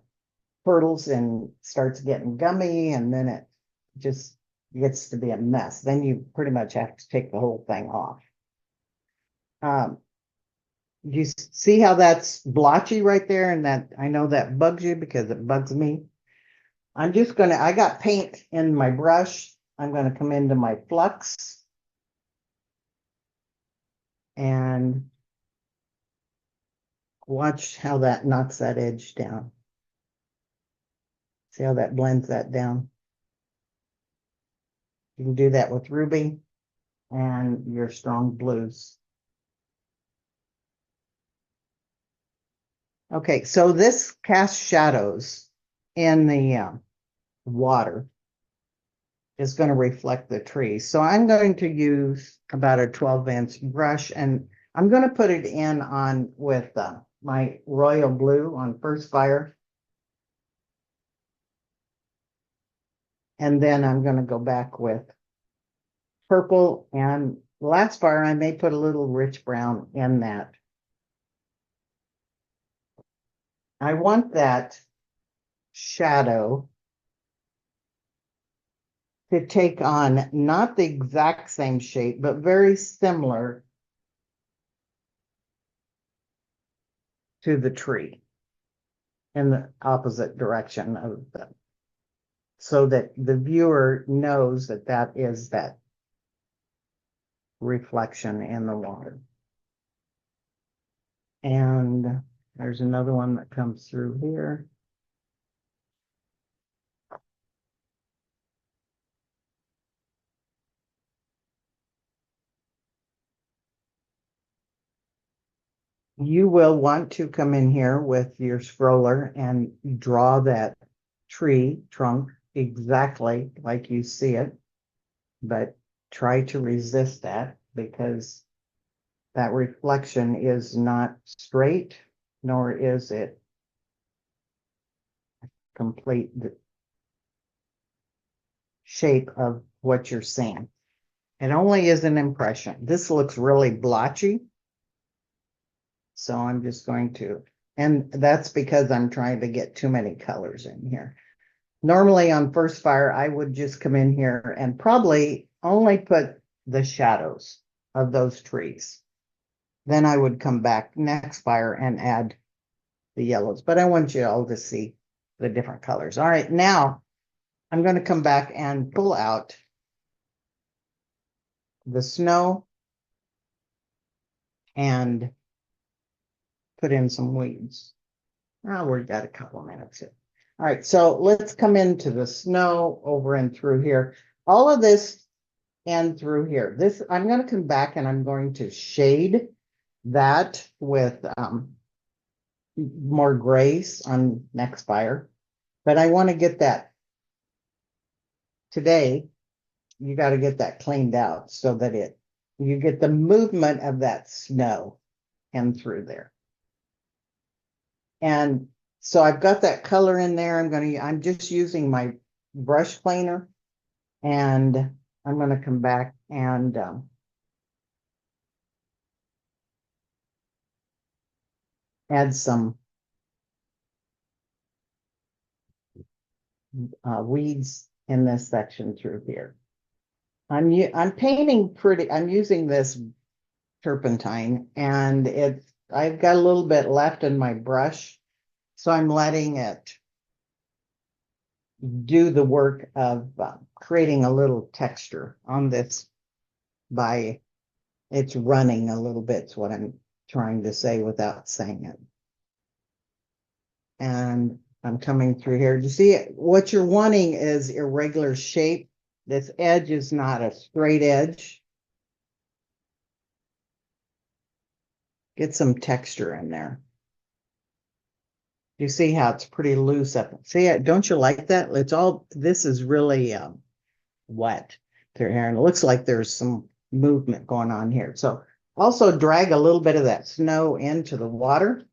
hurdles and starts getting gummy, and then it just gets to be a mess. Then you pretty much have to take the whole thing off. You see how that's blotchy right there, and that I know that bugs you because it bugs me. I got paint in my brush. I'm going to come into my flux And watch how that knocks that edge down. See how that blends that down? You can do that with ruby and your strong blues. Okay, so this casts shadows in the water is going to reflect the trees. So I'm going to use about a 12-inch brush, and I'm going to put it in on with my royal blue on first fire. And then I'm going to go back with purple, and last fire I may put a little rich brown in that. I want that shadow to take on not the exact same shape, but very similar to the tree in the opposite direction of the, so that the viewer knows that that is that reflection in the water. And there's another one that comes through here. You will want to come in here with your scroller and draw that tree trunk exactly like you see it, but try to resist that because that reflection is not straight, nor is it complete shape of what you're seeing. It only is an impression. This looks really blotchy. So I'm just going to, and that's because I'm trying to get too many colors in here. Normally on first fire, I would just come in here and probably only put the shadows of those trees. Then I would come back next fire and add the yellows, but I want you all to see the different colors. All right, now I'm going to come back and pull out the snow and put in some weeds. Oh, we've got a couple of minutes here. All right, so let's come into the snow over and through here. All of this and through here. This, I'm going to come back and I'm going to shade that with more grace on next fire. But I want to get that today. You got to get that cleaned out so that you get the movement of that snow and through there. And so I've got that color in there. I'm just using my brush cleaner, and I'm going to come back and add some weeds in this section through here. I'm painting pretty, I'm using this turpentine, and I've got a little bit left in my brush, so I'm letting it do the work of creating a little texture on this by it's running a little bit, is what I'm trying to say without saying it. And I'm coming through here. You see, what you're wanting is irregular shape. This edge is not a straight edge. Get some texture in there. You see how it's pretty loose up. See, don't you like that? It's all, this is really wet through here, and it looks like there's some movement going on here. So also drag a little bit of that snow into the water,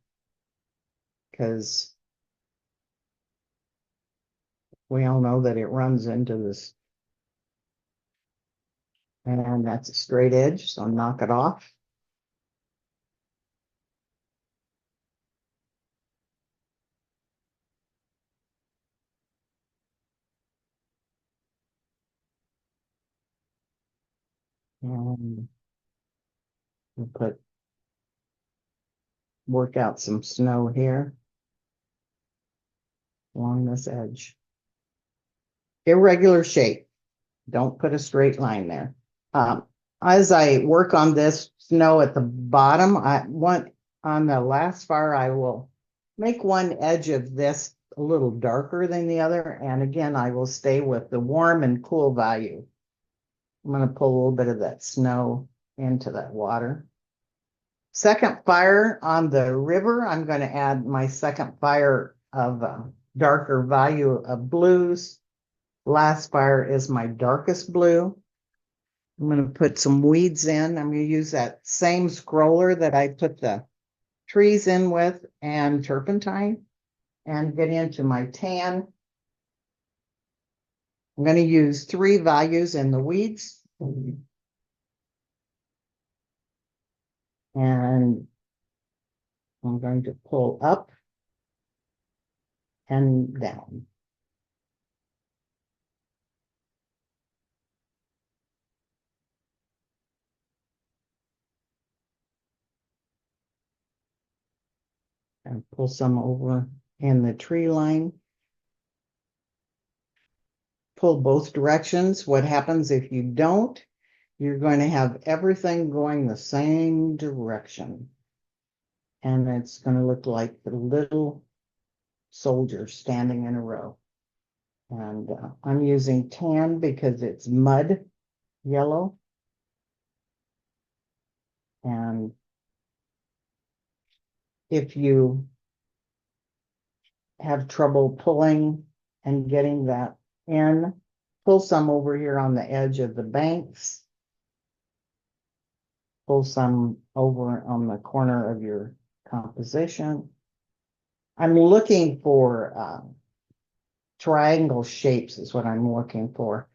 because we all know that it runs into this, and that's a straight edge, so knock it off. And we'll work out some snow here along this edge. Irregular shape. Don't put a straight line there. as I work on this snow at the bottom, I want on the last fire, I will make one edge of this a little darker than the other. And again, I will stay with the warm and cool value. I'm going to pull a little bit of that snow into that water. Second fire on the river, I'm going to add my second fire of darker value of blues. Last fire is my darkest blue. I'm going to put some weeds in. I'm going to use that same scroller that I put the trees in with and turpentine and get into my tan. I'm going to use 3 values in the weeds. And I'm going to pull up and down. And pull some over in the tree line. Pull both directions. What happens if you don't? You're going to have everything going the same direction. And it's going to look like the little soldiers standing in a row. And I'm using tan because it's mud yellow. And if you have trouble pulling and getting that in, pull some over here on the edge of the banks. Pull some over on the corner of your composition. I'm looking for triangle shapes is what I'm looking for.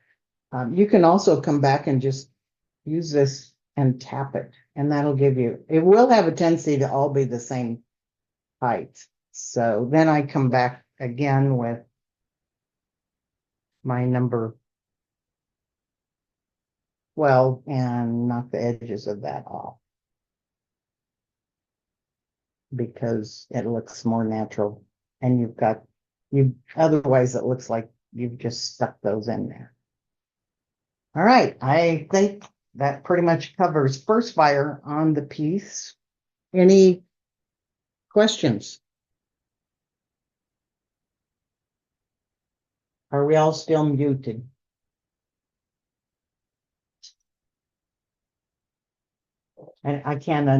You can also come back and just use this and tap it, and that'll give you, it will have a tendency to all be the same height. So then I come back again with my number 12 and knock the edges of that off because it looks more natural. And you've got, otherwise it looks like you've just stuck those in there. All right, I think that pretty much covers first fire on the piece. Any questions? Are we all still muted? And I can't